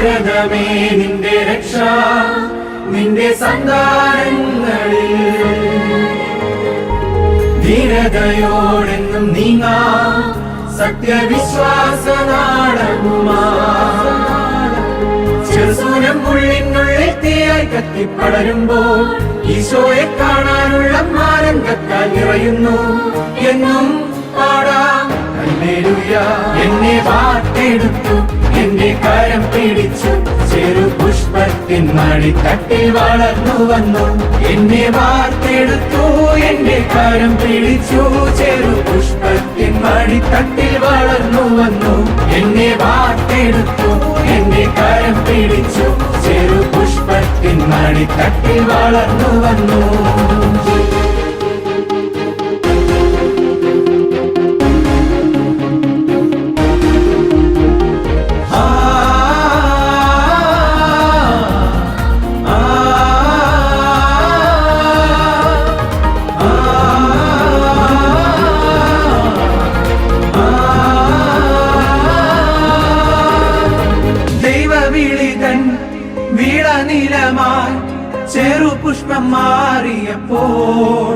ഭാരതമേ നിന്റെ രക്ഷ നിന്റെ സന്താനങ്ങളിൽ ധീരതയോടെന്നും നീങ്ങാ സത്യവിശ്വാസ നാടകുമാ ചെറുസൂനം ഉള്ളിനുള്ളിൽ തീയായി കത്തിപ്പടരുമ്പോൾ ഈശോയെ കാണാനുള്ള മാരംഗത്താൽ നിറയുന്നു എന്നും പാടാം ഹല്ലേലൂയ. എന്നെ വാർത്തെടുത്തു എന്റെ കരം പിടിച്ചു ചെറു പുഷ്പത്തിൻ മടിത്തട്ടിൽ വളർന്നു വന്നു. എന്നെ വാർത്തെടുത്തു എന്റെ കരം പിടിച്ചു ചെറു പുഷ്പത്തിൻ മടിത്തട്ടിൽ വളർന്നു വന്നു. എന്നെ വാർത്തെടുത്തു എന്റെ കരം പിടിച്ചു ചെറു പുഷ്പത്തിൻ മടിത്തട്ടിൽ വളർന്നു വന്നു. വീളനിലമായി ചെറുപുഷ്പം മാറിയപ്പോൾ